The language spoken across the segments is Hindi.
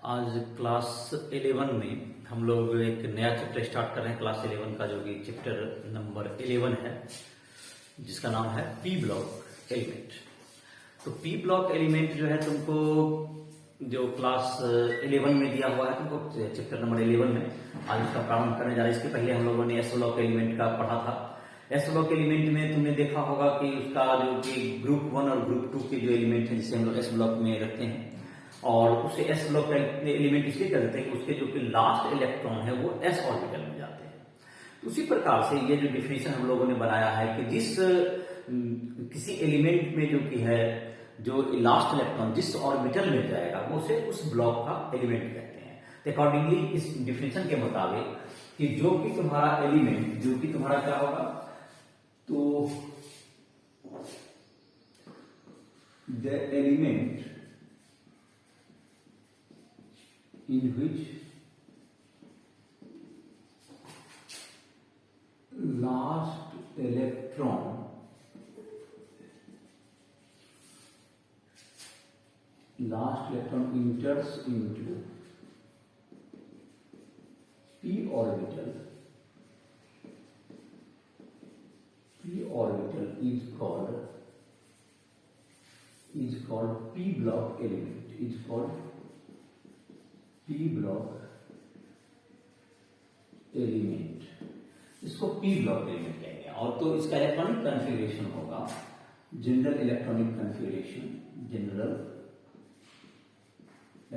आज क्लास 11 में हम लोग एक नया चैप्टर स्टार्ट कर रहे हैं क्लास 11 का, जो कि चैप्टर नंबर 11 है, जिसका नाम है पी ब्लॉक एलिमेंट। तो पी ब्लॉक एलिमेंट जो है तुमको जो क्लास 11 में दिया हुआ है, तुमको चैप्टर नंबर 11 में आज इसका प्रारंभ करने जा रहे हैं। इसके पहले हम लोगों ने एस ब्लॉक एलिमेंट का पढ़ा था। एस ब्लॉक एलिमेंट में तुमने देखा होगा कि उसका जो कि ग्रुप 1 और ग्रुप 2 के जो एलिमेंट है, जिसे हम लोग एस ब्लॉक में रखते हैं, और उसे एस ब्लॉक एलिमेंट इसलिए कहते हैं कि उसके जो कि लास्ट इलेक्ट्रॉन है वो एस ऑर्बिटल में जाते हैं। तो उसी प्रकार से ये जो डिफिनेशन हम लोगों ने बनाया है कि जिस किसी एलिमेंट में जो कि है जो लास्ट इलेक्ट्रॉन जिस ऑर्बिटल में जाएगा वो उसे उस ब्लॉक का एलिमेंट कहते हैं। तो अकॉर्डिंगली इस डिफिनेशन के मुताबिक कि जो कि तुम्हारा एलिमेंट जो कि तुम्हारा क्या होगा, तो the element in which last electron enters into p orbital is called p block element, is called P block element. इसको पी ब्लॉक एलिमेंट कहेंगे। और तो इसका इलेक्ट्रॉनिक कन्फिगरेशन होगा general electronic configuration, general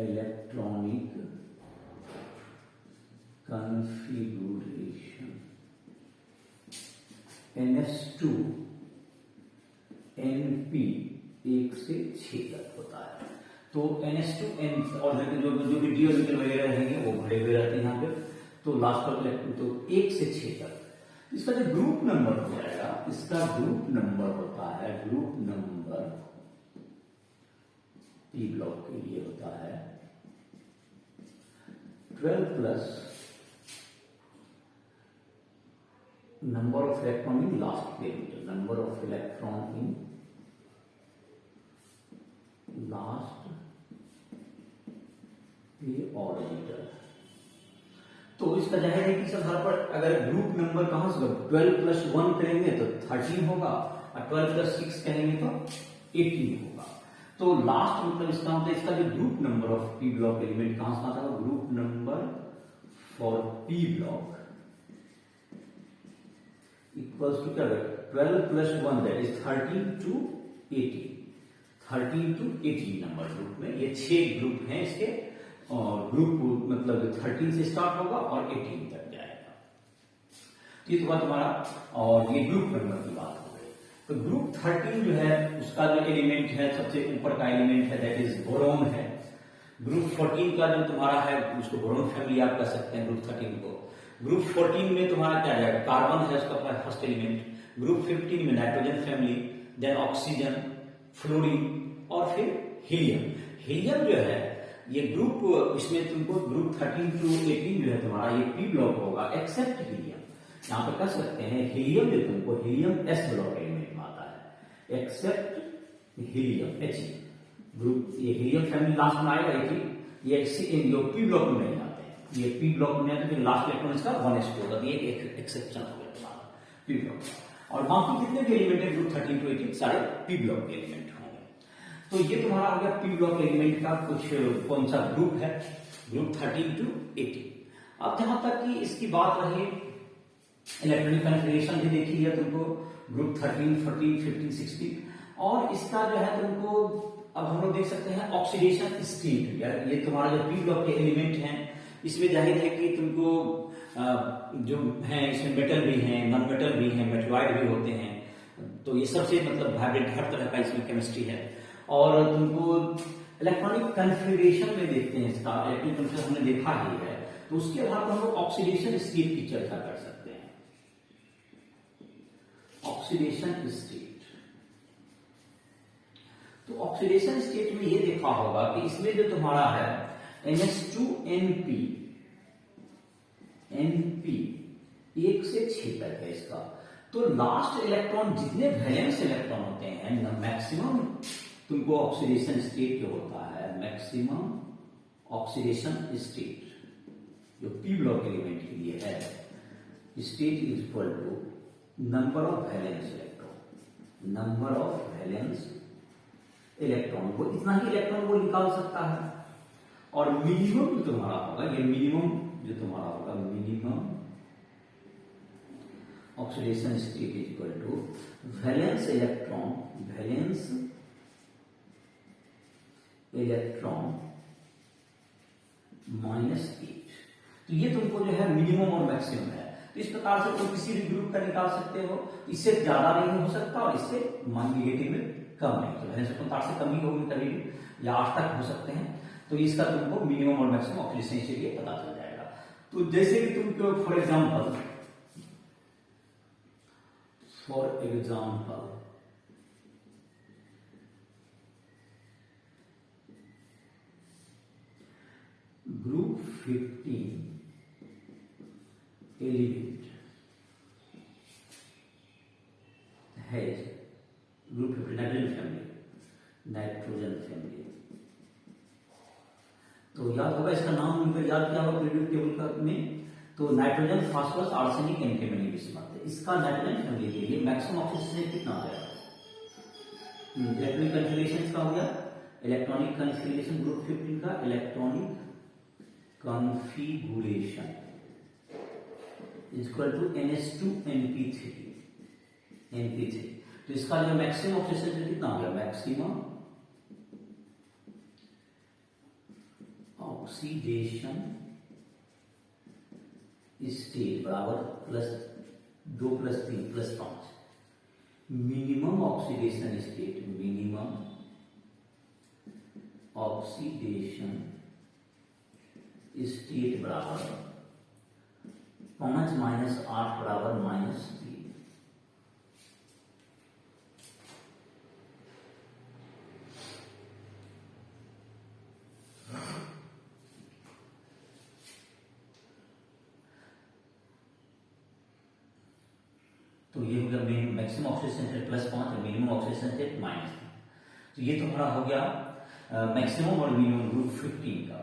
electronic configuration NS2 NP 1 से 6 तक होता है। तो NS2 N और जो भी डी ऑर्बिटल वगैरह रहेंगे वो भरे हुए रहते हैं यहाँ पे। तो लास्ट पर इलेक्ट्रॉन तो 1 से 6 तक इसका जो ग्रुप नंबर हो जाएगा, इसका ग्रुप नंबर होता है, ग्रुप नंबर पी ब्लॉक के लिए होता है 12 plus number of electron in last orbital, number of electron in last orbital. तो इसका जाहिर है कि इस आधार पर अगर ग्रुप नंबर कहां से 12 प्लस 1 करेंगे तो 13 होगा, और 12 प्लस 6 करेंगे तो 18 होगा। तो लास्ट मतलब इसका मतलब इसका जो group number of P block element कहां से आता है, group number for P block equals to क्या, 12 plus 1 that is 13 to 18, 13 to 18 number group में। ये 6 ग्रुप हैं इसके, और ग्रुप मतलब 13 से स्टार्ट होगा और 18 तक जाएगा। तो ये तो बात हमारा, और ये ग्रुप नंबर की बात हो गई। तो ग्रुप 13 जो है उसका जो एलिमेंट है, सबसे ऊपर का एलिमेंट है दैट इज बोरोन है। ग्रुप 14 का जो तुम्हारा है उसको बोरोन फैमिली आप कह सकते हैं ग्रुप 13 को। ग्रुप 14 में तुम्हारा क्या जाएगा, कार्बन है उसका फर्स्ट एलिमेंट। ग्रुप 15 में nitrogen family, then oxygen, fluorine और फिर हीलियम। हीलियम जो है ये ग्रुप, इसमें तुमको ग्रुप 13 टू 18 जो है तुम्हारा ये पी ब्लॉक होगा एक्सेप्ट हीलियम। यहां पर कह सकते हैं हीलियम जो तुमको हीलियम एस ब्लॉक एलिमेंट में आता है, एक्सेप्ट हीलियम H ग्रुप। ये हीलियम फैमिली लास्ट में आएगा, ये जो पी ब्लॉक में नहीं आते हैं, ये पी ब्लॉक में आते हैं, लास्ट इलेक्ट्रॉन इसका 1s2 होगा। ये एक एक्सेप्शन हो गया तुम्हारा पी ब्लॉक का। और बाकी जितने भी एलिमेंट है ग्रुप 13 टू 18 सारे पी ब्लॉक एलिमेंट। तो ये तुम्हारा हो गया पी ब्लॉक एलिमेंट का कुछ कौन सा ग्रुप है, ग्रुप 13 टू 18। अब जहां तक कि इसकी बात रही इलेक्ट्रॉनिक कन्फिगरेशन भी देखी है तुमको, ग्रुप 13, 14, 15, 16। और इसका जो है तुमको अब हम लोग देख सकते हैं ऑक्सीडेशन स्टेट। ये तुम्हारा जो पी ब्लॉक के एलिमेंट हैं इसमें जाहिर है कि तुमको जो है इसमें मेटल भी है, नॉन मेटल भी है, मेटलॉइड भी होते हैं। तो ये सबसे मतलब वाइब्रेंट हर तरह का इसमें केमिस्ट्री है। और तुमको इलेक्ट्रॉनिक कन्फिगरेशन में देखते हैं, इसका इलेक्ट्रॉनिक कन्फिगरेशन हमने देखा ही है। तो उसके आधार पर हम लोग ऑक्सीडेशन स्टेट की चर्चा कर सकते हैं। ऑक्सीडेशन स्टेट, तो ऑक्सीडेशन स्टेट में ये देखा होगा कि इसमें जो तुम्हारा है NS2NP 1 से 6 तक है इसका। तो लास्ट इलेक्ट्रॉन जितने वैलेंस इलेक्ट्रॉन होते हैं मैक्सिमम तुमको ऑक्सीडेशन स्टेट जो होता है, मैक्सिमम ऑक्सीडेशन स्टेट जो पी ब्लॉक एलिमेंट के लिए है, state is equal to number of valence electron, number of valence electron को, इतना ही इलेक्ट्रॉन वो निकाल सकता है। और मिनिमम जो तुम्हारा होगा, ये मिनिमम जो तुम्हारा होगा, minimum oxidation state is equal to valence electron, valence electron -8। तो ये तुमको जो है मिनिमम और मैक्सिमम है। तो इस प्रकार से तुम किसी भी ग्रुप का निकाल सकते हो, इससे ज्यादा नहीं हो सकता और इससे नेगेटिव में कम नहीं, तो वैलेंस इलेक्ट्रॉन से कम ही होगी कभी भी, या 8 तक हो सकते हैं। तो इसका तुमको मिनिमम और मैक्सिमम ऑक्सीडेशन के लिए पता चल जाएगा। तो जैसे कि तुमको फॉर एग्जाम्पल ग्रुप 15 एलिमेंट है, ग्रुप 15 नाइट्रोजन फैमिली। तो याद होगा इसका नाम उनका याद क्या होगा पीरियोडिक टेबल का में, तो nitrogen, phosphorus, arsenic, antimony bismuth. इसका नाइट्रोजन फैमिली के लिए मैक्सिमम ऑक्सीडेशन कितना हो जाएगा? इलेक्ट्रॉनिक कन्फिगरेशन का हो गया, इलेक्ट्रॉनिक कन्फिगरेशन ग्रुप 15 का electronic configuration equal to NH2 NP3। तो इसका जो मैक्सिमम ऑक्सीडेशन कितना हो गया? मैक्सिमम ऑक्सीडेशन स्टेट बराबर +2 + 3 + 5। Minimum oxidation state, minimum oxidation state बराबर 5 - 8 बराबर -3। तो ये हो गया मैक्सिमम ऑक्सीडेशन स्टेट +5 और मिनिमम ऑक्सीडेशन स्टेट -3। तो ये तुम्हारा हो गया मैक्सिमम और मिनिमम ग्रुप 15 का।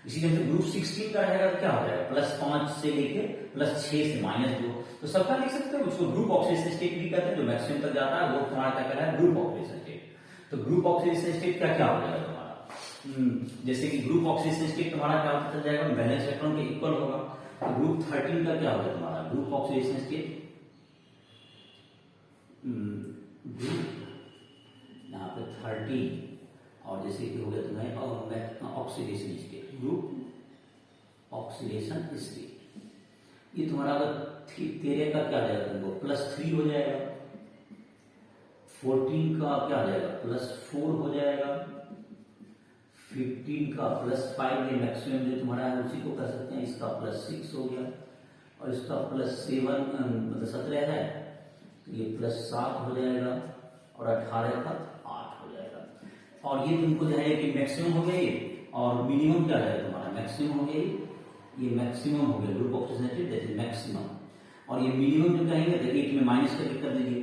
इसी तरह से ग्रुप 16 का रहेगा तो क्या हो जाएगा? +5 से लेके +6 से -2। तो सबका लिख सकते हो, उसको ग्रुप ऑक्सीडेशन स्टेट भी कहते हैं। जो मैक्सिमम तक जाता है वो तुम्हारा क्या कहता है? Group oxidation state. तो ग्रुप ऑक्सीडेशन स्टेट क्या क्या हो जाएगा तुम्हारा? जैसे कि ग्रुप ऑक्सीडेशन स्टेट तुम्हारा क्या होता चल जाएगा? वैलेंस इलेक्ट्रॉन के इक्वल होगा। तो ग्रुप 13 का क्या होगा तुम्हारा? ग्रुप ऑक्सीडेशन स्टेट यहाँ पे 13 और जैसे कि हो गया तुम्हें oxidation state, group oxidation state. ये तुम्हारा अगर 13 का क्या जाएगा तुमको? +3 हो जाएगा। 14 का क्या हो जाएगा? +4 हो जाएगा। 15 का +5, ये मैक्सिमम जो तुम्हारा है उसी को कर सकते हैं। इसका +6 हो गया और इसका +7 मतलब 17 है, ये +7 हो जाएगा और 18 का 8 हो जाएगा। और ये तुमको जो है कि मैक्सिमम हो गया ये, और मिनिमम क्या है तुम्हारा? मैक्सिमम हो गया ये मैक्सिमम हो गया group oxidation state that is maximum. और ये मिनिमम जो कहेंगे तो 8 में माइनस करके कर दीजिए।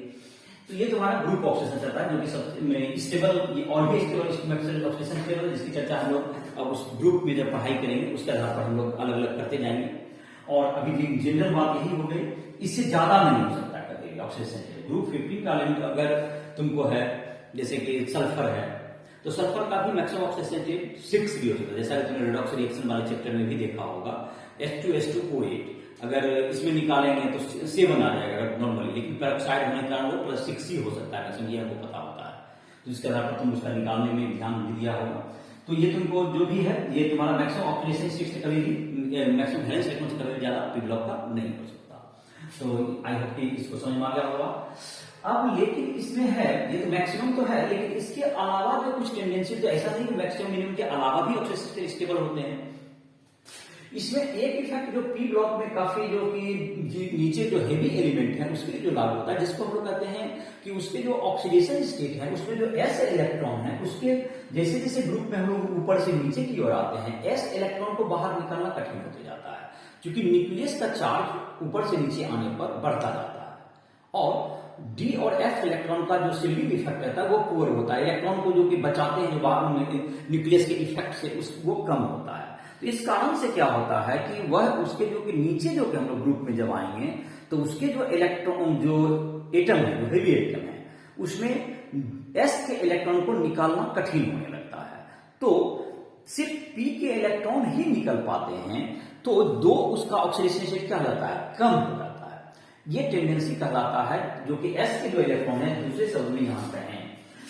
तो ये तुम्हारा ग्रुप ऑक्सीडेशन चलता है, जो कि सबसे स्टेबल, ये ऑलवेज स्टेबल ऑक्सीडेशन स्टेबल, जिसकी चर्चा हम लोग अब उस ग्रुप में जब पढ़ाई करेंगे उसके आधार पर हम लोग अलग अलग करते जाएंगे। और अभी जनरल बात यही हो गई, इससे ज्यादा नहीं हो सकता ऑक्सीडेशन स्टेट। ग्रुप 15 का एलिमेंट अगर तुमको है जैसे कि सल्फर है, तो सल्फर का भी मैक्सिमम ऑक्सीडेशन स्टेट 6 भी हो सकता है। जैसा कि तुमने रेडॉक्स रिएक्शन वाले चैप्टर में भी देखा होगा, H2SO8 अगर इसमें निकालेंगे तो 7 आ जाएगा नॉर्मली, लेकिन पेरोक्साइड होने के कारण वो +6 ही हो सकता है, मैक्सिमम ये हमको पता होता है। तो इसके आधार पर तुम उसका निकालने में ध्यान भी दिया होगा। तो ये तुमको जो भी है, ये तुम्हारा मैक्सिमम ऑक्सीडेशन स्टेट से कभी भी मैक्सिमम वैलेंस इलेक्ट्रॉन से कभी ज्यादा पी ब्लॉक का नहीं हो सकता। तो आई होप कि इसको समझ में आ गया होगा। अब लेकिन इसमें है, ये तो मैक्सिमम तो है, लेकिन इसके अलावा जो कुछ टेंडेंसी, तो ऐसा नहीं कि मैक्सिमम मिनिमम के अलावा भी ऑक्सीडेशन स्टेबल होते हैं। इसमें एक इफेक्ट जो पी ब्लॉक में काफी जो कि नीचे जो हेवी एलिमेंट है उसके जो लागू होता है, जिसको हम लोग कहते हैं कि उसके जो ऑक्सीडेशन स्टेट है, उसमें जो s इलेक्ट्रॉन है, उसके जैसे जैसे ग्रुप में हम लोग ऊपर से नीचे की ओर आते हैं, s इलेक्ट्रॉन को बाहर निकालना कठिन होते जाता है, क्योंकि न्यूक्लियस का चार्ज ऊपर से नीचे आने पर बढ़ता जाता है। और डी और एफ इलेक्ट्रॉन का जो शिल्डिंग इफेक्ट रहता है वो पुअर होता है, इलेक्ट्रॉन को जो कि बचाते हैं जो बाहर न्यूक्लियस के इफेक्ट से वो कम होता है। तो इस कारण से क्या होता है कि वह उसके जो कि नीचे जो कि हम लोग ग्रुप में जब आएंगे तो उसके जो इलेक्ट्रॉन जो एटम है, जो हेवी एटम है, उसमें s के इलेक्ट्रॉन को निकालना कठिन होने लगता है। तो सिर्फ p के इलेक्ट्रॉन ही निकल पाते हैं, तो दो उसका ऑक्सीडेशन स्टेट क्या कहलाता है, कम हो जाता है। ये टेंडेंसी कहलाता है, जो कि s के जो इलेक्ट्रॉन है दूसरे शब्द में यहां पर है।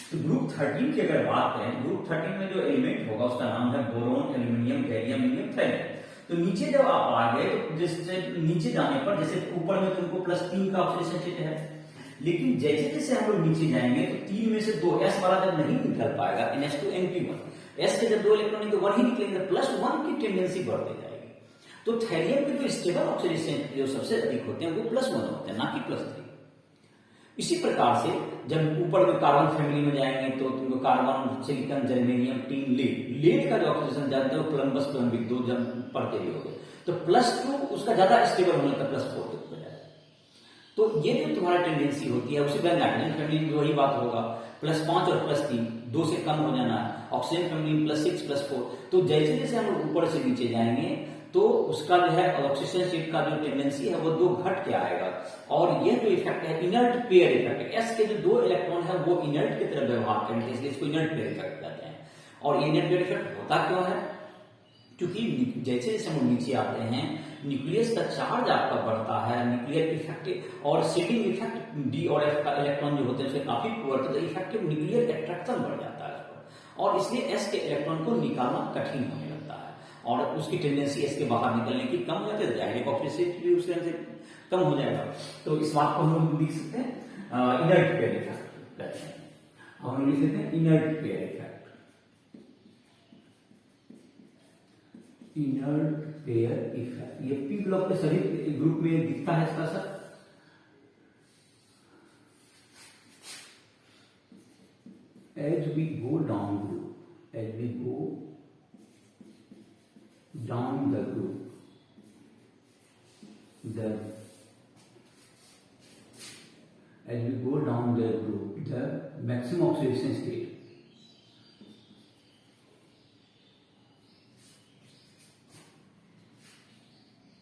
तो ग्रुप 13 की अगर बात करें, ग्रुप 13 में जो एलिमेंट होगा उसका नाम है boron, aluminium, gallium, helium, thallium. तो नीचे जब आप आ गए तो जिससे नीचे जाने पर, जैसे ऊपर में तुमको +3 का ऑक्सीडेशन स्टेट है, लेकिन जैसे जैसे हम लोग नीचे जाएंगे तो 3 में से 2 s वाला जब नहीं निकल पाएगा, NH2 NP1, s के जब 2 इलेक्ट्रॉन नहीं तो 1 ही निकलेंगे, +1 की टेंडेंसी बढ़ती जाएगी। तो थैलियम के जो स्टेबल ऑक्सीडेशन जो सबसे अधिक होते हैं वो +1 होते हैं, ना कि +3। इसी प्रकार से जब ऊपर में कार्बन फैमिली में जाएंगे तो तुमको carbon, silicon, germanium, tin, lead का जो ऑक्सीडेशन जाता है वो प्लम्बस, प्लम्बिक 2 जब पढ़ते ही होगे, तो +2 उसका ज्यादा स्टेबल होने का +4 हो जाएगा। तो ये जो तुम्हारा टेंडेंसी होती है उसी ब्लैक नाइट्रोजन फैमिली में वही बात होगा, +5 और +3 2 से कम हो जाना है। ऑक्सीजन फैमिली में +6, +4। तो जैसे जैसे हम लोग ऊपर से नीचे जाएंगे तो उसका जो है ऑक्सीजन स्टेट का जो टेंडेंसी है वो 2 घट के आएगा। और ये जो इफेक्ट है इनर्ट पेयर इफेक्ट है, एस के जो 2 इलेक्ट्रॉन है वो इनर्ट की तरह व्यवहार करेंगे, इसलिए इसको इनर्ट पेयर इफेक्ट कहते हैं। और इनर्ट पेयर इफेक्ट होता क्यों है, क्योंकि जैसे जैसे हम नीचे आते हैं न्यूक्लियस का चार्ज आपका बढ़ता है, न्यूक्लियर इफेक्ट और शील्डिंग इफेक्ट डी और एफ का इलेक्ट्रॉन जो होते हैं उसके काफी पुअर, तो इफेक्टिव न्यूक्लियर अट्रैक्शन बढ़ जाता है उसको, और इसलिए एस के इलेक्ट्रॉन को निकालना कठिन होने लगता है और उसकी टेंडेंसी एस के बाहर निकलने की कम हो जाती है, जाहिर ऑक्सीडेशन भी उस तरह से कम हो जाएगा। तो इस बात को हम लोग लिख सकते हैं इनर्ट पेयर इफेक्ट कहते हैं, हम लिख सकते हैं inert pair effect, inert pair effect. ये पी ब्लॉक के सभी ग्रुप में दिखता है इसका sir. As we go down group, as we go down the group, the as we go down the group, the maximum oxidation state,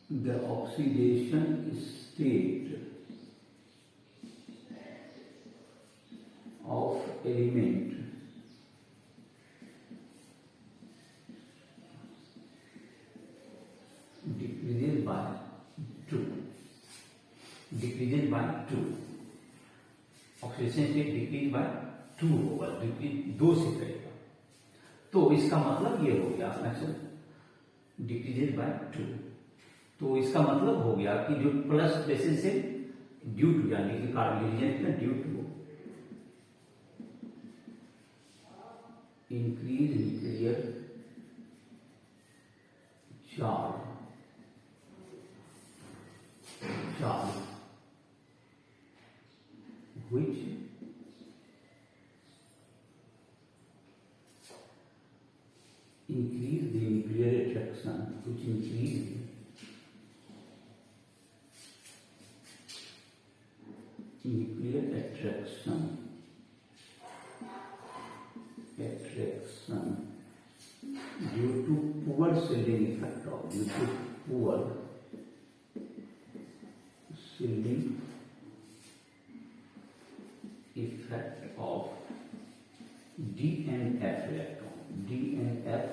the oxidation state of element decreases by 2, decreases by 2, oxidation state decrease by 2 होगा, डिक्रीज 2 से करेगा। तो इसका मतलब ये हो गया मैक्सिमम डिक्रीजेज बाय 2, तो इसका मतलब हो गया कि जो प्लस बेसिस से ड्यू टू, यानी कि carbonylation due to increase nuclear charge, which increase the nuclear attraction, which increase nuclear attraction due to poor shielding effect of, due to poor shielding effect of D and F electron, D and F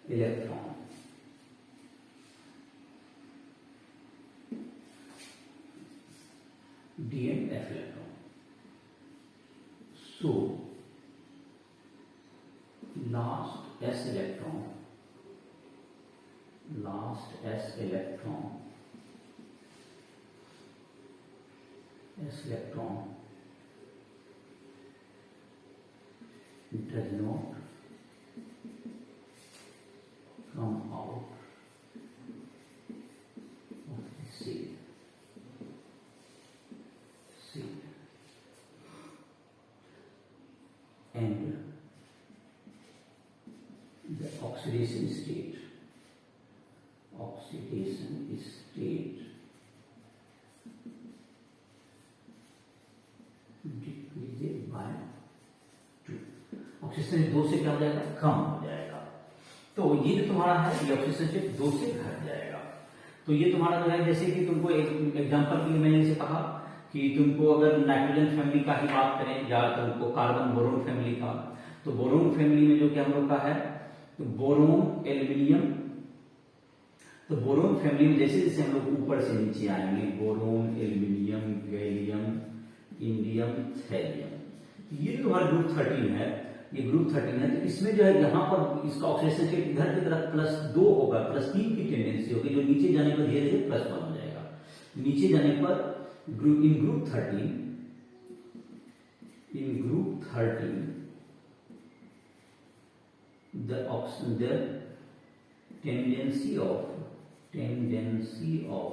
electron, D and F electron. So last S electron, does not come out of the seal. And the oxidation state decreases by 2, oxidation 2 से क्या हो जाएगा, कम हो जाएगा। तो ये जो तुम्हारा है ये ऑक्सीजन स्टेट 2 से घट जाएगा। तो ये तुम्हारा जो है, जैसे कि तुमको एक एग्जांपल के लिए मैंने जैसे कहा कि तुमको अगर नाइट्रोजन फैमिली का ही बात करें या तुमको कार्बन बोरोन फैमिली का, तो बोरोन फैमिली में जो कि हम लोग का है तो बोरोन एल्यूमिनियम, तो बोरोन फैमिली में जैसे जैसे हम लोग ऊपर से नीचे आएंगे, boron aluminium gallium indium thallium, ये जो तुम्हारा ग्रुप 13 है, ये ग्रुप 13 है। तो इसमें जो है यहाँ पर इसका ऑक्सीडेशन स्टेट इधर की तरफ +2 होगा, +3 की टेंडेंसी होगी, जो नीचे जाने पर धीरे धीरे +1 हो जाएगा। नीचे जाने पर इन group 13 the tendency of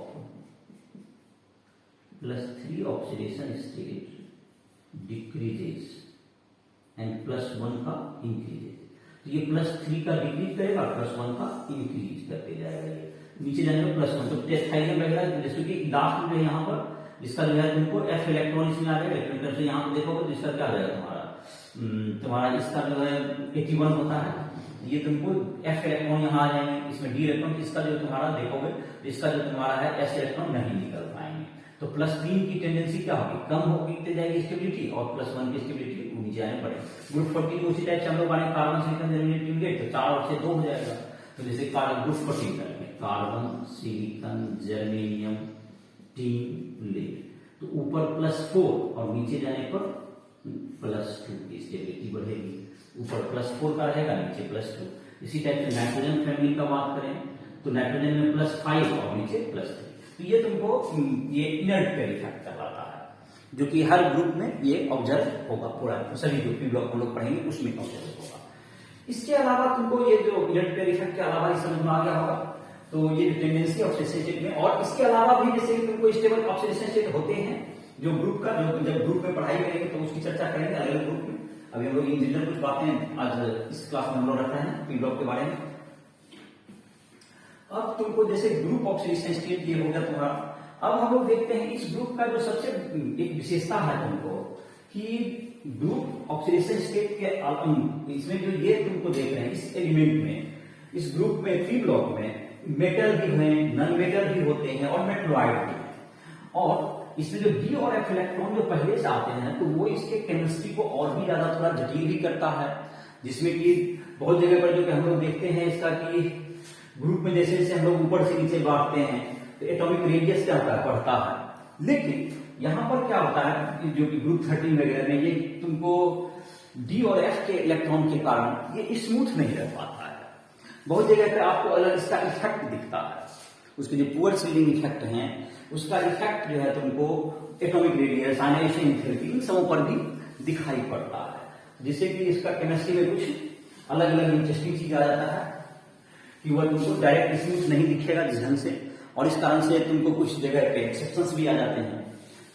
+3 oxidation state decreases and +1 का इंक्रीजेस। तो ये +3 का डिक्रीज करेगा, +1 का इंक्रीज करते जाएगा। ये नीचे जाने पर +1, तो टेस्थाइलियम वगैरह जैसे कि लास्ट में यहाँ पर जिसका जो है तुमको F इलेक्ट्रॉन इसमें आ जाएगा, इलेक्ट्रॉन से यहाँ पर देखोगे तो इसका क्या आ जाएगा तुम्हारा इसका जो है 81 होता है, ये तुमको F इलेक्ट्रॉन यहाँ आ जाएंगे, इसमें D इलेक्ट्रॉन, इसका जो तुम्हारा देखोगे इसका जो तुम्हारा है S इलेक्ट्रॉन नहीं निकल पाएंगे। तो +3 की टेंडेंसी क्या होगी, कम होगी जाएगी स्टेबिलिटी, और +1 की स्टेबिलिटी नीचे आने पड़े। ग्रुप 14 उसी टाइप से हम लोग बने कार्बन सिलिकॉन जर्मेनियम लेट, तो 4 और 6 2 हो जाएगा। तो जैसे ग्रुप 14 करेंगे carbon silicon germanium tin lead, तो ऊपर +4 और नीचे जाने पर +2 की स्टेबिलिटी बढ़ेगी, ऊपर +4 का रहेगा, नीचे +2। इसी टाइप से नाइट्रोजन फैमिली का बात करें तो नाइट्रोजन में +5 और नीचे +3। तो ये तुमको ये इनर्ट पेयर इफेक्ट करवाता है, जो कि हर ग्रुप में ये ऑब्जर्व होगा, पूरा सभी जो पी ब्लॉक हम लोग पढ़ेंगे उसमें ऑब्जर्व होगा। इसके अलावा तुमको ये जो इनर्ट पेयर इफेक्ट के अलावा इस समझ में आ गया होगा, तो ये टेंडेंसी ऑक्सीडेशन स्टेट में, और इसके अलावा भी जैसे तुमको स्टेबल ऑक्सीडेशन स्टेट होते हैं जो ग्रुप का, जो जब ग्रुप में पढ़ाई करेंगे तो उसकी चर्चा करेंगे अलग अलग ग्रुप में। अभी हम लोग इन जनरल कुछ बातें आज इस क्लास में हम लोग रख रहे हैं पी ब्लॉक के बारे में। अब तुमको जैसे ग्रुप ऑक्सीडेशन स्टेट ये हो गया तुम्हारा। अब हम लोग देखते हैं इस ग्रुप का जो सबसे एक विशेषता है तुमको कि ग्रुप ऑक्सीडेशन स्टेट के इसमें जो ये तुमको देख रहे हैं इस एलिमेंट में, इस ग्रुप में पी ब्लॉक में मेटल भी हैं, नॉन मेटल भी होते हैं और मेटलॉइड भी हैं। और इसमें जो डी और एफ इलेक्ट्रॉन जो पहले से आते हैं तो वो इसके केमिस्ट्री को और भी ज्यादा थोड़ा जटिल भी करता है, जिसमें कि बहुत जगह पर जो कि हम लोग देखते हैं इसका कि ग्रुप में जैसे जैसे हम लोग ऊपर से नीचे बांटते हैं तो एटॉमिक रेडियस क्या होता है, बढ़ता है। लेकिन यहाँ पर क्या होता है जो कि ग्रुप 13 वगैरह में ये तुमको डी और एफ के इलेक्ट्रॉन के कारण ये स्मूथ नहीं रह पाता है। बहुत जगह पे आपको अलग इसका इफेक्ट दिखता है, उसके जो पुअर सीलिंग इफेक्ट हैं उसका इफेक्ट जो है तुमको एटॉमिक रेडियस, आयनाइजेशन एंथैल्पी इन सबों पर भी दिखाई पड़ता है, जिससे कि इसका केमिस्ट्री में कुछ अलग अलग इंटरेस्टिंग चीज आ जाता है कि वह तुमको डायरेक्ट स्मूथ नहीं दिखेगा जिस ढंग से, और इस कारण से तुमको कुछ जगह पे एक्सेप्शंस भी आ जाते हैं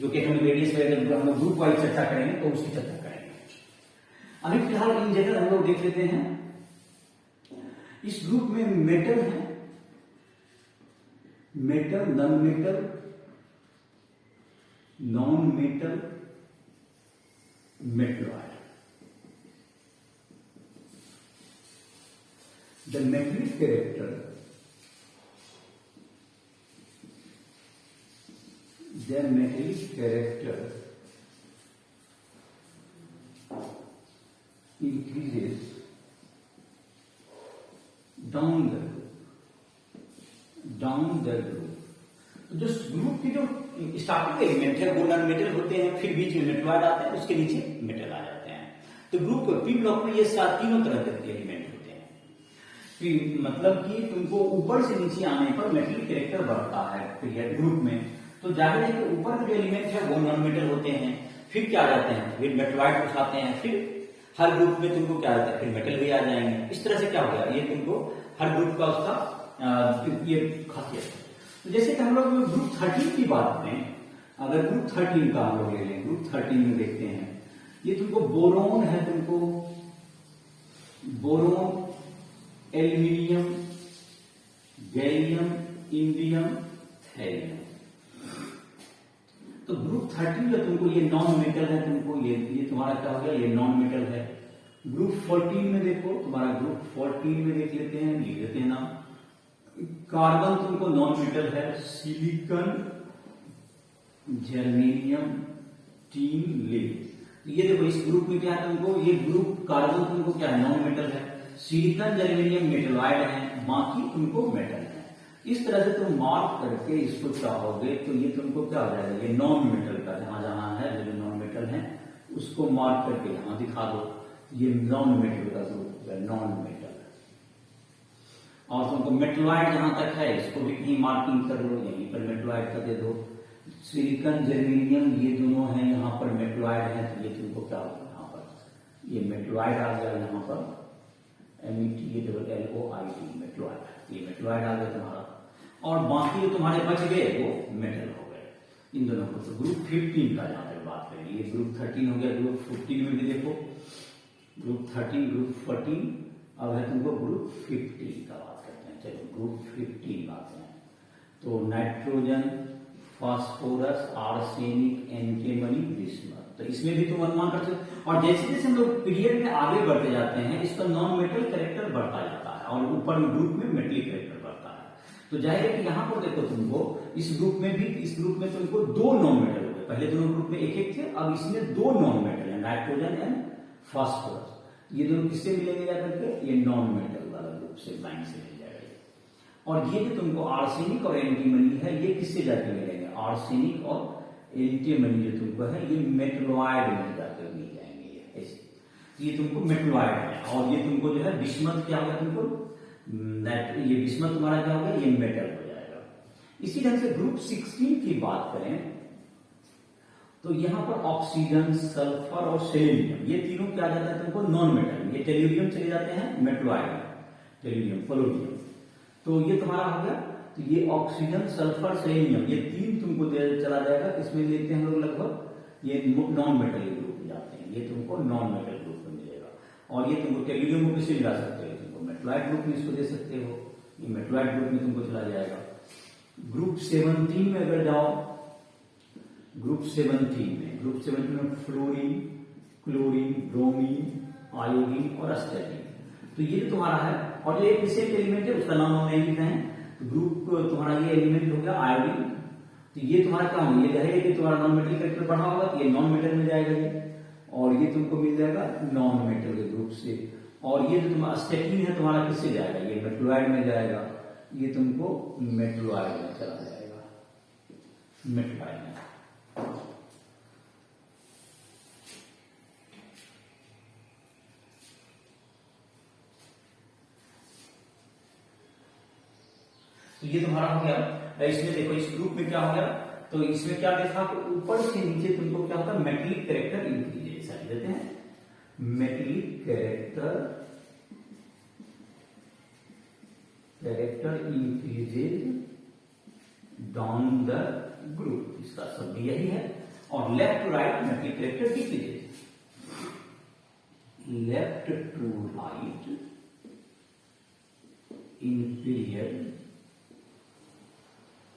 जो कि एटॉमिक रेडियस में हम लोग ग्रुप वाइज चर्चा करेंगे तो उसकी चर्चा करेंगे। अभी फिलहाल इन जनरल हम लोग देख लेते हैं इस ग्रुप में मेटल है, metal, non metal, metalloid. The metallic character, increases down the group। तो जो ग्रुप की जो स्टार्टिंग एलिमेंट है वो नॉन मेटल होते हैं, फिर बीच में मेटलॉइड आते हैं, उसके नीचे मेटल आ जाते हैं। तो ग्रुप पी ब्लॉक में ये तीनों तरह के एलिमेंट होते हैं। मतलब कि तुमको ऊपर से नीचे आने पर मेटल कैरेक्टर बढ़ता है पीरियड ग्रुप में, तो जाहिर है कि ऊपर के जो एलिमेंट है वो नॉन मेटल होते हैं, फिर क्या आ जाते हैं, फिर मेटलॉइड उठाते हैं, फिर हर ग्रुप में तुमको क्या आता है, फिर मेटल भी आ जाएंगे। इस तरह से क्या हो गया, ये तुमको हर ग्रुप का उसका ये खासियत है। तो जैसे कि हम लोग ग्रुप 13 की बात करें, अगर ग्रुप 13 का हम लोग ले लें, ग्रुप 13 में देखते हैं ये तुमको बोरोन है, तुमको boron, aluminium, gallium, indium, thallium. तो ग्रुप 13 जो तुमको ये नॉन मेटल है, तुमको ये तुम्हारा क्या हो गया, ये नॉन मेटल है, ग्रुप 14 में देखो, तुम्हारा ग्रुप 14 में देख लेते हैं, लिख लेते हैं नाम। कार्बन तुमको नॉन मेटल है, सिलिकॉन, जर्मेनियम, टीन, लेड। ये देखो इस ग्रुप में क्या है तुमको, ये ग्रुप कार्बन तुमको क्या है, नॉन मेटल है, सिलिकॉन जर्मेनियम मेटलॉइड है, बाकी तुमको मेटल है। इस तरह से तुम मार्क करके इसको चाहोगे तो ये तुमको क्या हो जाएगा, ये नॉन मेटल का जहां जहां है जो नॉन मेटल है उसको मार्क करके यहां दिखा दो, ये नॉन मेटल का ग्रुप है, नॉन मेटल। और तुमको मेटलॉइड जहां तक है इसको भी कहीं मार्किंग कर लो, यहीं पर मेटलॉइड का दे दो। सिलिकॉन जर्मेनियम ये दोनों हैं, यहाँ पर मेटलॉइड है, तो ये तुमको क्या होगा, यहाँ पर ये मेटलॉइड आ गया, यहाँ पर METLOID मेटलॉइड, ये मेटलॉइड आ गया तुम्हारा। और बाकी जो तुम्हारे बच गए वो मेटल हो गए, इन दोनों को। तो ग्रुप 15 का जहां तक बात करें, ये ग्रुप 13 हो गया। ग्रुप 14 में भी देखो, ग्रुप 13, ग्रुप 14, अब है तुमको ग्रुप 15 का बात करते हैं। चलो ग्रुप 15 आते हैं। तो nitrogen, phosphorus, arsenic, antimony, bismuth. तो इसमें भी तुम अनुमान कर सकते हो। और जैसे जैसे हम लोग पीरियड में आगे बढ़ते जाते हैं इसका नॉन मेटल कैरेक्टर बढ़ता जाता है और ऊपर में ग्रुप में मेटलिक कैरेक्टर बढ़ता है। तो जाहिर है कि यहाँ पर देखो तुमको इस ग्रुप में भी, इस ग्रुप में तुमको दो नॉन मेटल हो गए। पहले दोनों ग्रुप में एक एक थे, अब इसमें दो नॉन मेटल है, नाइट्रोजन एंड फास्फोरस। ये दोनों किससे मिलेंगे जाकर के, ये नॉन मेटल वाला ग्रुप से, लाइन से मिल जाएगा। और ये जो तुमको आर्सेनिक और एंटीमनी है ये किससे जाके मिलेंगे, आर्सेनिक और एंटीमनी जो तुमको है ये मेटलॉइड में जाकर मिल जाएंगे, ये ऐसे। ये तुमको मेटलॉइड है। और ये तुमको जो है बिस्मथ क्या होगा तुमको, ये बिस्मथ तुम्हारा क्या होगा, ये मेटल हो जाएगा। इसी ढंग से ग्रुप 16 की बात करें तो यहां पर ऑक्सीजन, सल्फर और सेलेनियम ये तीनों क्या जाता है तुमको, नॉन मेटल। ये टेल्यूरियम चले जाते हैं मेटलॉइड में, टेल्यूरियम, पोलोनियम। तो ये तुम्हारा हो गया। तो ये ऑक्सीजन, सल्फर, सेलेनियम ये तीन तुमको चला जाएगा। इसमें देखते हैं हम लोग लगभग ये नॉन मेटल ग्रुप में जाते हैं, ये तुमको नॉन मेटल ग्रुप में मिलेगा। और ये तुमको टेल्यूरियम को किससे मिला सकते हो, तुमको मेटलॉइड ग्रुप में इसको दे सकते हो, ये मेटलॉइड ग्रुप में तुमको चला जाएगा। ग्रुप 17 में अगर जाओ, ग्रुप 17 में फ्लोरीन, क्लोरीन, ब्रोमीन, आयोडीन और अस्टेटिन। तो ये तुम्हारा है। और जो एक विशेष एलिमेंट है उसका नाम हम नहीं लिख रहे हैं। तो ग्रुप तुम्हारा ये एलिमेंट हो गया आयोडीन। तो ये तुम्हारा क्या होगा, ये है कि तुम्हारा नॉन मेटल कैरेक्टर बढ़ा होगा तो ये नॉन मेटल में जाएगा ये, और ये तुमको मिल जाएगा नॉन मेटल के ग्रुप से। और ये जो तुम्हारा अस्टेटिन है तुम्हारा किससे जाएगा, ये मेटलॉइड में जाएगा, ये तुमको मेटलॉइड में चला जाएगा, मेटलॉइड में। तो ये तुम्हारा हो गया। इसमें देखो इस ग्रुप में क्या हो गया, तो इसमें क्या देखा कि ऊपर से नीचे तुमको क्या होता है, मेटलिक कैरेक्टर इंक्रीज, ऐसा लिख देते हैं, metallic character increases down the group, इसका शब्द यही है। और left to right metallic character decreases, left to right increase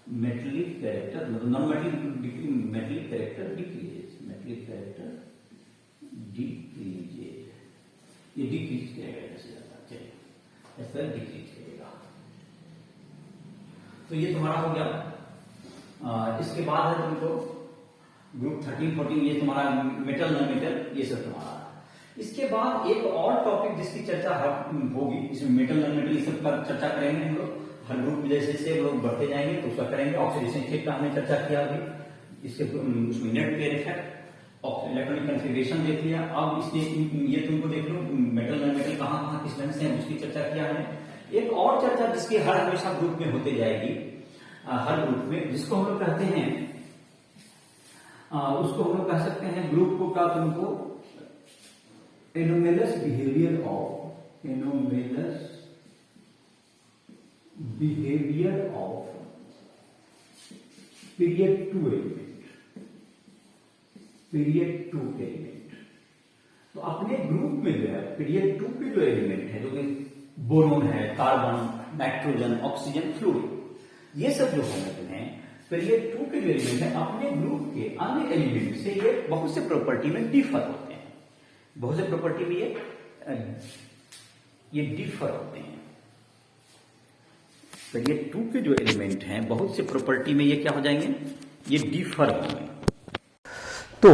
metallic character, मतलब non metallic character decreases, metallic character decreases, ये डिक्रीज करेगा जैसे जाता, चलिए ऐसा डिक्रीज करेगा। तो ये तुम्हारा हो गया। इसके बाद है तुमको ग्रुप 13, 14, ये तुम्हारा मेटल, नॉन मेटल, ये सब तुम्हारा। इसके बाद एक और टॉपिक जिसकी चर्चा होगी, इसमें मेटल, नॉन मेटल, ये सब पर चर्चा करेंगे हम लोग हर ग्रुप में, जैसे जैसे लोग बढ़ते जाएंगे तो उसका करेंगे। ऑक्सीडेशन स्टेट का हमने चर्चा किया अभी, इसके उसमें net pair effect, electronic configuration देख लिया। अब इसने ये तुमको देख लो मेटल, नॉन मेटल कहां कहां किस ढंग से है उसकी चर्चा किया हमने। एक और चर्चा जिसकी हर हमेशा ग्रुप में होते जाएगी, हर ग्रुप में, जिसको हम लोग कहते हैं, उसको हम लोग कह सकते हैं ग्रुप को क्या, तुमको anomalous behaviour of, anomalous behaviour of period 2 element, period 2 element. तो अपने ग्रुप में जो है पीरियड 2 के जो एलिमेंट है, जो कि बोरोन है, कार्बन, नाइट्रोजन, ऑक्सीजन, फ्लोरीन, ये सब जो है पीरियड 2 के जो एलिमेंट है अपने ग्रुप के अन्य एलिमेंट से ये बहुत से प्रॉपर्टी में डिफर होते हैं, बहुत से प्रॉपर्टी में ये ये डिफर होते हैं। तो ये 2 के जो एलिमेंट हैं बहुत से प्रॉपर्टी में ये क्या हो जाएंगे, ये डिफर होंगे। तो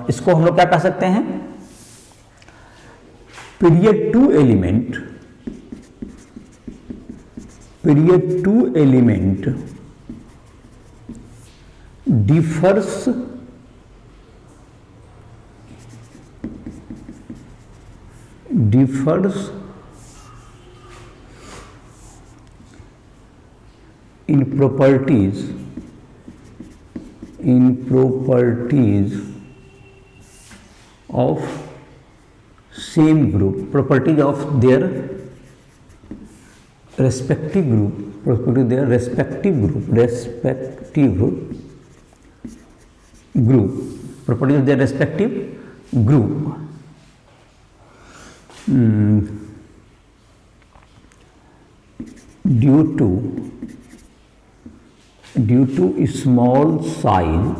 इसको हम लोग क्या कह सकते हैं, period 2 element differs in properties of same group, properties of their respective group, properties of their respective group, properties of their respective group. Due to small size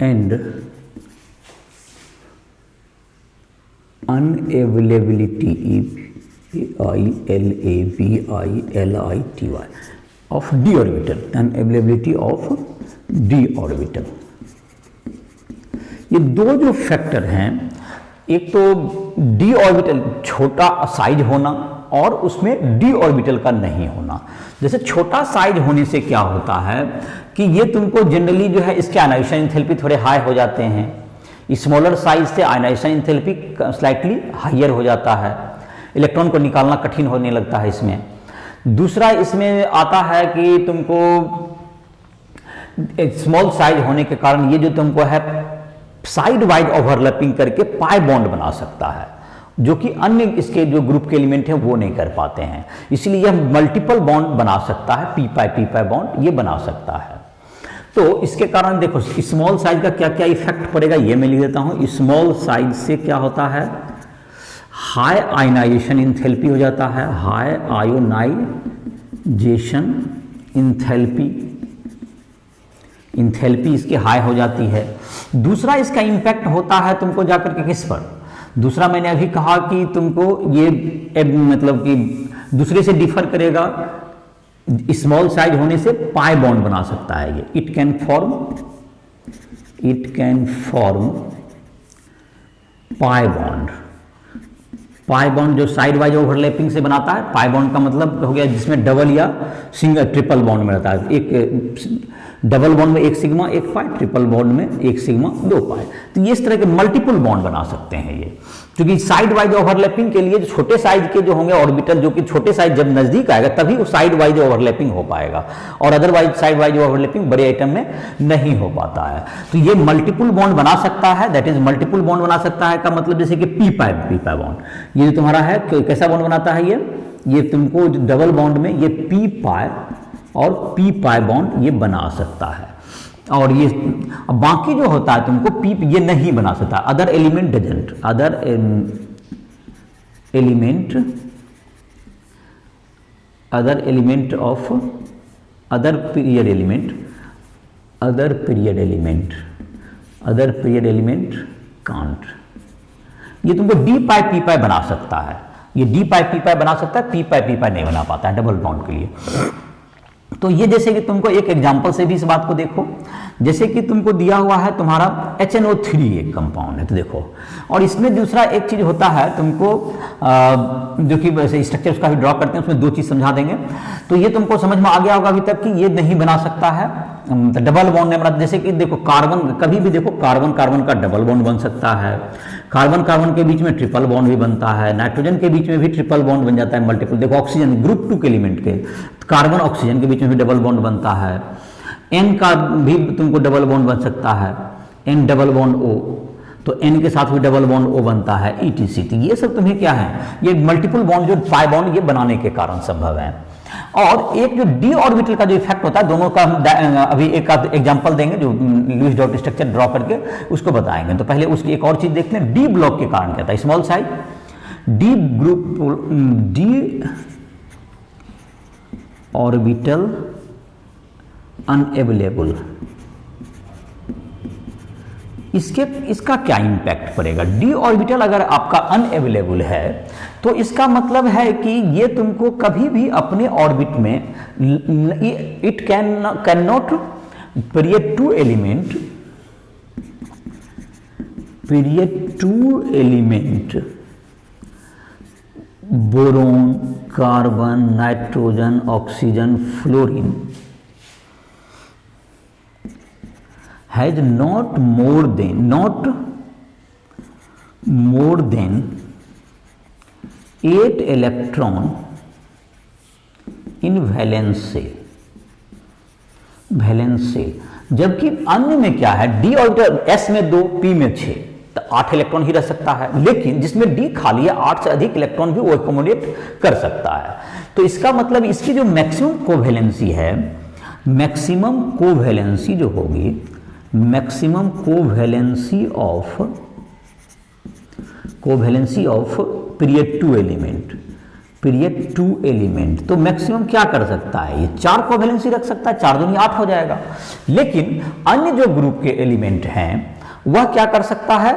and unavailability of d orbital, unavailability of d orbital. ये दो जो फैक्टर हैं, एक तो d ऑर्बिटल छोटा साइज होना और उसमें d ऑर्बिटल का नहीं होना। जैसे छोटा साइज होने से क्या होता है कि ये तुमको जनरली जो है इसके आयनाइजेशन एंथैल्पी थोड़े हाई हो जाते हैं। स्मॉलर साइज से आयनाइजेशन एंथैल्पी स्लाइटली हाइयर हो जाता है, इलेक्ट्रॉन को निकालना कठिन होने लगता है इसमें। दूसरा इसमें आता है कि तुमको स्मॉल साइज होने के कारण ये जो तुमको है साइड वाइड ओवरलैपिंग करके पाई बॉन्ड बना सकता है, जो कि अन्य इसके जो ग्रुप के एलिमेंट हैं वो नहीं कर पाते हैं। इसलिए यह मल्टीपल बॉन्ड बना सकता है, पी पाई बॉन्ड ये बना सकता है। तो इसके कारण देखो स्मॉल साइज का क्या क्या इफेक्ट पड़ेगा ये मैं लिख देता हूं। स्मॉल साइज से क्या होता है, हाई आयनाइजेशन एंथैल्पी हो जाता है, हाई आयोनाइजेशन एंथैल्पी इसकी हाई हो जाती है। दूसरा इसका इंपैक्ट होता है तुमको जाकर के किस पर, दूसरा मैंने अभी कहा कि तुमको ये मतलब कि दूसरे से डिफर करेगा, स्मॉल साइज होने से पाई बॉन्ड बना सकता है ये। It can form pi bond जो साइड वाइज ओवरलैपिंग से बनाता है। पाई बॉन्ड का मतलब हो गया जिसमें डबल या सिंगल ट्रिपल बॉन्ड में रहता है। एक डबल बॉन्ड में 1 सिग्मा 1 पाई, ट्रिपल बॉन्ड में 1 सिग्मा 2 पाई। तो ये इस तरह के मल्टीपल बॉन्ड बना सकते हैं ये, क्योंकि साइड वाइज ओवरलैपिंग के लिए जो छोटे साइज के जो होंगे ऑर्बिटल, जो कि छोटे साइज जब नजदीक आएगा तभी वो साइड वाइज ओवरलैपिंग हो पाएगा, और अदरवाइज साइड वाइज ओवरलैपिंग बड़े आइटम में नहीं हो पाता है। तो ये मल्टीपल बॉन्ड बना सकता है, दैट इज मल्टीपल बॉन्ड बना सकता है का मतलब जैसे कि पी पाई बॉन्ड, ये जो तुम्हारा है कैसा बॉन्ड बनाता है ये तुमको डबल बॉन्ड में ये पी पाई और पी पाई बॉन्ड ये बना सकता है। और ये बाकी जो होता है तुमको पी ये नहीं बना सकता। Other element doesn't, other element of other period element can't. ये तुमको डी पाई पी पाई बना सकता है, ये डी पाई पी पाई बना सकता है, पी पाई नहीं बना पाता है डबल बॉन्ड के लिए। तो ये जैसे कि तुमको एक एग्जांपल से भी इस बात को देखो, जैसे कि तुमको दिया हुआ है तुम्हारा HNO3 एक कंपाउंड है, तो देखो, और इसमें दूसरा एक चीज होता है तुमको जो कि वैसे स्ट्रक्चर उसका भी ड्रॉ करते हैं, उसमें 2 चीज समझा देंगे। तो ये तुमको समझ में आ गया होगा अभी तक कि ये नहीं बना सकता है डबल बॉन्ड नहीं बना। जैसे कि देखो कार्बन, कभी भी देखो कार्बन का डबल बॉन्ड बन सकता है, कार्बन के बीच में ट्रिपल बॉन्ड भी बनता है, नाइट्रोजन के बीच में भी ट्रिपल बॉन्ड बन जाता है मल्टीपल। देखो ऑक्सीजन ग्रुप 2 के एलिमेंट के कार्बन ऑक्सीजन के बीच में भी डबल बॉन्ड बनता है, N का भी तुमको डबल बॉन्ड बन सकता है, N डबल बॉन्ड O, तो N के साथ भी डबल बॉन्ड O बनता है, ETC। ये सब तुम्हें क्या है, ये मल्टीपल बॉन्ड जो पाई बॉन्ड ये बनाने के कारण संभव है। और एक जो डी ऑर्बिटल का जो इफेक्ट होता है, दोनों का हम अभी एक एग्जांपल देंगे जो लुईस डॉट स्ट्रक्चर ड्रॉ करके उसको बताएंगे। तो पहले उसकी एक और चीज देख लें, डी ब्लॉक के कारण क्या था, small size D group D orbital इसका क्या इम्पैक्ट पड़ेगा? डी ऑर्बिटल अगर आपका अनअवेलेबल है तो इसका मतलब है कि ये तुमको कभी भी अपने ऑर्बिट में it can not period two element boron, carbon, nitrogen, oxygen, fluorine has not more than 8 electron in valence से, जबकि अन्य में क्या है, डी ऑर्बिटल एस में 2, पी में 6, तो 8 इलेक्ट्रॉन ही रह सकता है, लेकिन जिसमें डी खाली है 8 से अधिक इलेक्ट्रॉन भी वो एकोमोडेट कर सकता है। तो इसका मतलब इसकी जो मैक्सिमम कोवैलेंसी है, मैक्सिमम कोवैलेंसी जो होगी, maximum covalency of period two element, तो मैक्सिमम क्या कर सकता है, ये 4 कोवैलेंसी रख सकता है, 4 दूनी 8 हो जाएगा। लेकिन अन्य जो ग्रुप के एलिमेंट हैं वह क्या कर सकता है,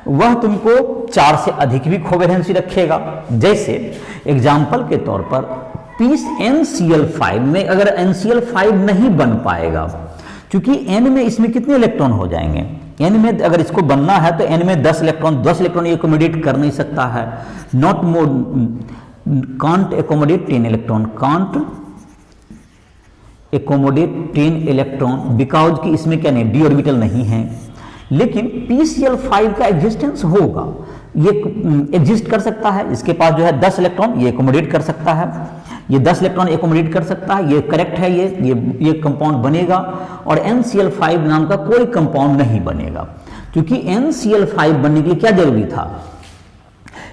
वह तुमको 4 से अधिक भी कोवैलेंसी रखेगा। जैसे एग्जाम्पल के तौर पर पीस NCl5 में अगर NCl5 नहीं बन पाएगा, क्योंकि N में इसमें कितने इलेक्ट्रॉन हो जाएंगे, N में अगर इसको बनना है तो N में 10 इलेक्ट्रॉन ये एकोमोडेट कर नहीं सकता है, not more, can't accommodate 10 electron, can't accommodate 10 electron, because कि इसमें क्या नहीं, डी ऑर्बिटल नहीं है। लेकिन PCl5 का एग्जिस्टेंस होगा, ये एग्जिस्ट कर सकता है, इसके पास जो है 10 इलेक्ट्रॉन ये एकोमोडेट कर सकता है, ये 10 इलेक्ट्रॉन एकोमोडेट कर सकता है, ये करेक्ट है, ये कंपाउंड बनेगा। और NCl5 नाम का कोई कंपाउंड नहीं बनेगा, क्योंकि NCl5 बनने के लिए क्या जरूरी था,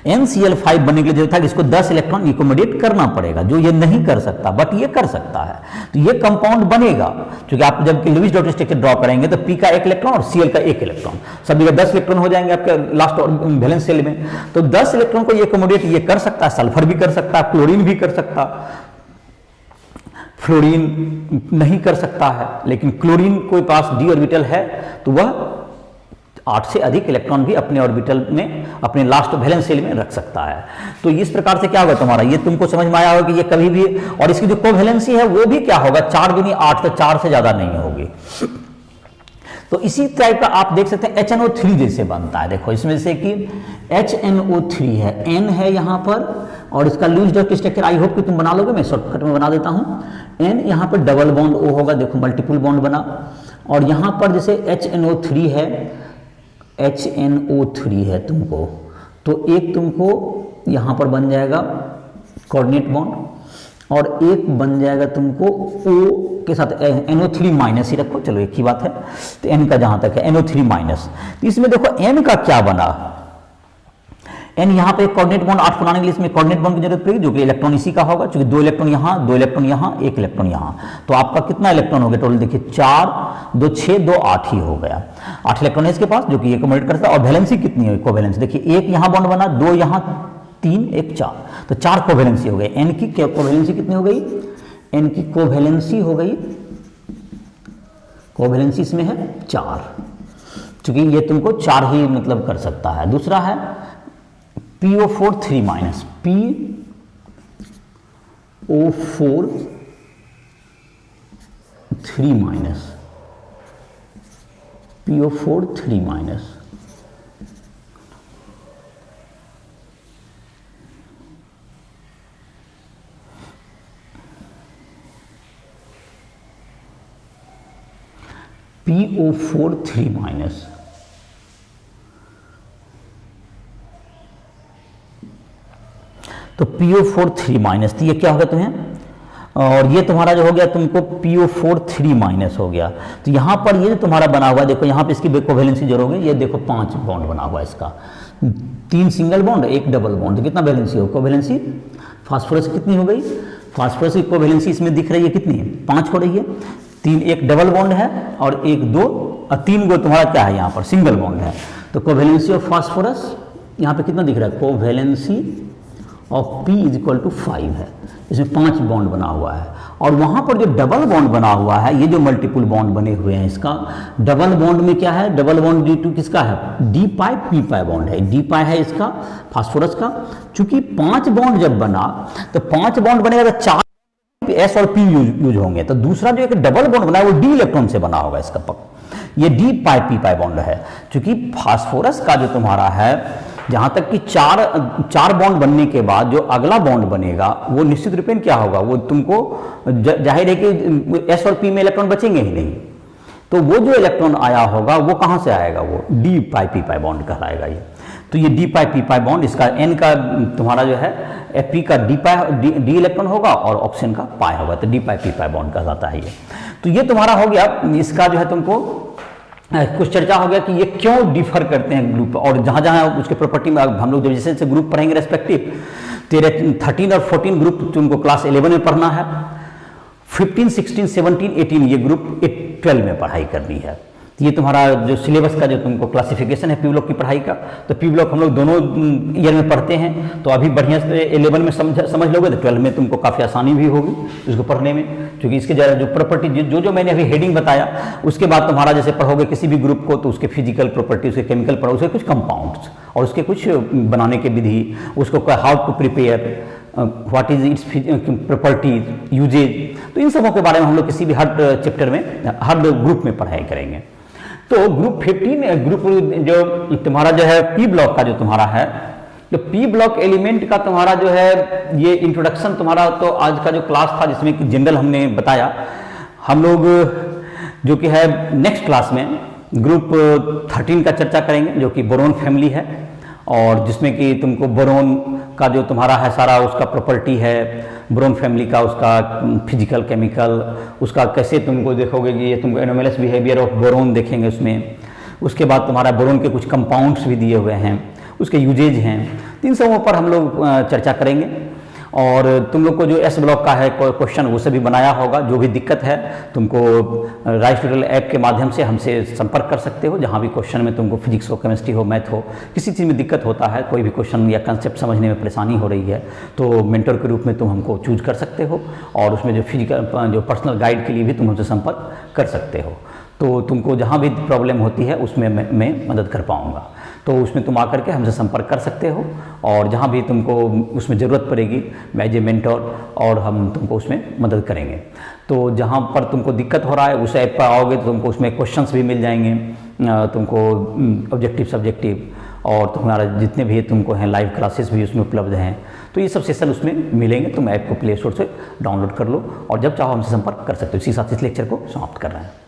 NCl5 बनने के लिए जरूरी था कि इसको 10 इलेक्ट्रॉन एकोमोडेट करना पड़ेगा, जो ये नहीं कर सकता, बट ये कर सकता है, तो ये कंपाउंड बनेगा। क्योंकि आप जब लुईस डॉट स्ट्रक्चर ड्रॉ करेंगे तो P का 1 इलेक्ट्रॉन और Cl का 1 इलेक्ट्रॉन, सभी का 10 इलेक्ट्रॉन हो जाएंगे आपके लास्ट वैलेंस शेल में। तो 10 इलेक्ट्रॉन को ये एकोमोडेट ये कर सकता है, सल्फर भी कर सकता है, क्लोरीन भी कर सकता, फ्लोरीन नहीं कर सकता है। लेकिन क्लोरीन कोई पास डी ऑर्बिटल है तो वह 8 से अधिक इलेक्ट्रॉन भी अपने ऑर्बिटल में, अपने लास्ट वैलेंस शेल में रख सकता है। तो इस प्रकार से क्या होगा तुम्हारा, ये तुमको समझ में आया होगा कि ये कभी भी, और इसकी जो कोवैलेंसी है वो भी क्या होगा, 4 दूनी 8, तो 4 से ज्यादा नहीं होगी। तो इसी टाइप का आप देख सकते हैं HNO3 जैसे बनता है। देखो इसमें से कि HNO3 है, N है यहाँ पर, और इसका Lewis dot structure I hope कि तुम बना लोगे, मैं शॉर्टकट में बना देता हूँ। N यहाँ पर डबल बॉन्ड O होगा, देखो मल्टीपल बॉन्ड बना, और यहाँ पर जैसे HNO3 है तुमको, तो एक तुमको यहाँ पर बन जाएगा कोऑर्डिनेट बॉन्ड, और एक बन जाएगा तुमको O के साथ NO3 माइनस ही रखो, चलो एक ही बात है। तो N का जहां तक है NO3 माइनस, तो इसमें देखो N का क्या बना, N यहाँ पे कोऑर्डिनेट बॉन्ड 8 बनाने के लिए इसमें कोऑर्डिनेट बॉन्ड की जरूरत पड़ेगी, जो कि इलेक्ट्रॉन इसी का होगा, क्योंकि 2 इलेक्ट्रॉन यहाँ, 2 इलेक्ट्रॉन यहाँ, 1 इलेक्ट्रॉन यहाँ, तो आपका कितना इलेक्ट्रॉन हो गया टोटल, देखिए 4, 2, 6, 2, 8 ही हो गया। 8 इलेक्ट्रॉन है इसके पास, जो कि ये एकोमोडेट करता है। और वैलेंसी कितनी है, कोवैलेंसी देखिए, 1 यहाँ बॉन्ड बना, 2 यहाँ, 3, 1, 4, तो 4 कोवैलेंसी हो गई। N की कोवैलेंसी कितनी हो गई, N की कोवैलेंसी हो गई, कोवैलेंसी इसमें है 4, क्योंकि ये तुमको 4 ही मतलब कर सकता है। दूसरा है PO4 3 minus, PO4 3 minus, PO4 3 minus, PO4 3 minus, तो PO4 3 माइनस, तो ये क्या होगा तुम्हें, और ये तुम्हारा जो हो गया तुमको PO4 3 माइनस हो गया। तो यहाँ पर ये जो तुम्हारा बना हुआ है, देखो यहाँ पे इसकी कोवैलेंसी जोड़ोगे, ये देखो 5 बॉन्ड बना हुआ है इसका, 3 सिंगल बॉन्ड, 1 डबल बॉन्ड, तो कितना वैलेंसी हो, कोवैलेंसी फास्फोरस कितनी हो गई, फास्फोरस की कोवैलेंसी इसमें दिख रही है कितनी है, 5 हो रही है, 3, 1 डबल बॉन्ड है और 1, 2 और 3 गो तुम्हारा क्या है यहाँ पर सिंगल बॉन्ड है। तो कोवैलेंसी ऑफ फास्फोरस यहाँ पे कितना दिख रहा है, कोवैलेंसी और P इज इक्वल टू 5 है। इसमें 5 बॉन्ड बना हुआ है और वहाँ पर जो डबल बॉन्ड बना हुआ है, ये जो मल्टीपल बॉन्ड बने हुए हैं, इसका डबल बॉन्ड में क्या है, डबल बॉन्ड D2 किसका है, D पाई P पाई बॉन्ड है, D पाई है इसका फास्फोरस का। चूंकि 5 बॉन्ड जब बना तो 5 बॉन्ड बनेगा तो 4 S और P यूज होंगे, तो दूसरा जो एक डबल बॉन्ड बना है वो D इलेक्ट्रॉन से बना होगा इसका ये D पाई P पाई बॉन्ड है। चूंकि फास्फोरस का जो तुम्हारा है, जहाँ तक कि चार बॉन्ड बनने के बाद जो अगला बॉन्ड बनेगा वो निश्चित रूपेण क्या होगा, वो तुमको जाहिर है कि S और P में इलेक्ट्रॉन बचेंगे ही नहीं, तो वो जो इलेक्ट्रॉन आया होगा वो कहाँ से आएगा, वो D पाई P पाई बॉन्ड कहलाएगा ये। तो ये D पाई P पाई बॉन्ड, इसका N का तुम्हारा जो है P का D इलेक्ट्रॉन होगा और ऑक्सीजन का पाई होगा, तो D पाई P पाई बॉन्ड कहलाता है ये। तो ये तुम्हारा हो गया, इसका जो है तुमको कुछ चर्चा हो गया कि ये क्यों डिफर करते हैं ग्रुप, और जहाँ जहाँ उसके प्रॉपर्टी में हम लोग जैसे जैसे ग्रुप पढ़ेंगे रेस्पेक्टिव, तेरे 13 और 14 ग्रुप तुमको क्लास 11 में पढ़ना है, 15, 16, 17, 18 ये ग्रुप 12 में पढ़ाई करनी है। तो ये तुम्हारा जो सिलेबस का जो तुमको क्लासिफिकेशन है पी ब्लॉक की पढ़ाई का, तो पी ब्लॉक हम लोग दोनों ईयर में पढ़ते हैं, तो अभी बढ़िया से 11 में समझ लोगे तो 12 में तुमको काफ़ी आसानी भी होगी इसको पढ़ने में, क्योंकि इसके जो प्रॉपर्टी जो मैंने अभी हेडिंग बताया, उसके बाद तुम्हारा जैसे पढ़ोगे किसी भी ग्रुप को तो उसके फिजिकल प्रॉपर्टी, उसके केमिकल पढ़ो, उसके कुछ कंपाउंड्स और उसके कुछ बनाने के विधि, उसको how to prepare, what is its properties, uses, तो इन सबों के बारे में हम लोग किसी भी हर चैप्टर में, हर ग्रुप में पढ़ाई करेंगे। तो ग्रुप 15 ग्रुप जो तुम्हारा जो है पी ब्लॉक का जो तुम्हारा है, तो पी ब्लॉक एलिमेंट का तुम्हारा जो है ये इंट्रोडक्शन तुम्हारा, तो आज का जो क्लास था जिसमें कि जनरल हमने बताया, हम लोग जो कि है नेक्स्ट क्लास में ग्रुप 13 का चर्चा करेंगे जो कि बोरोन फैमिली है, और जिसमें कि तुमको बोरोन का जो तुम्हारा है सारा उसका प्रॉपर्टी है, बोरोन फैमिली का उसका फिजिकल केमिकल, उसका कैसे तुमको देखोगे कि ये तुमको एनोमलस बिहेवियर ऑफ बोरोन देखेंगे उसमें। उसके बाद तुम्हारा बोरोन के कुछ कंपाउंड्स भी दिए हुए हैं, उसके यूजेज हैं, तो इन सबों पर हम लोग चर्चा करेंगे। और तुम लोग को जो एस ब्लॉक का है क्वेश्चन वो सभी बनाया होगा, जो भी दिक्कत है तुमको राइस ट्यूटोरियल ऐप के माध्यम से हमसे संपर्क कर सकते हो। जहाँ भी क्वेश्चन में तुमको फिजिक्स हो, केमिस्ट्री हो, मैथ हो, किसी चीज़ में दिक्कत होता है, कोई भी क्वेश्चन या कंसेप्ट समझने में परेशानी हो रही है, तो मेंटर के रूप में तुम हमको चूज कर सकते हो, और उसमें जो फिजिकल जो पर्सनल गाइड के लिए भी तुम हमसे संपर्क कर सकते हो। तो तुमको जहाँ भी प्रॉब्लम होती है उसमें मैं मदद कर पाऊँगा, तो उसमें तुम आकर के हमसे संपर्क कर सकते हो, और जहाँ भी तुमको उसमें ज़रूरत पड़ेगी मैं एज ए मेंटर और हम तुमको उसमें मदद करेंगे। तो जहाँ पर तुमको दिक्कत हो रहा है उस ऐप पर आओगे तो तुमको उसमें क्वेश्चंस भी मिल जाएंगे, तुमको ऑब्जेक्टिव सब्जेक्टिव, और तुम्हारा जितने भी तुमको हैं लाइव क्लासेस भी उसमें उपलब्ध हैं। तो ये सब सेशन उसमें मिलेंगे, तुम ऐप को प्ले स्टोर से डाउनलोड कर लो और जब चाहो हमसे संपर्क कर सकते हो। इसी साथ इस लेक्चर को समाप्त कर रहे हैं।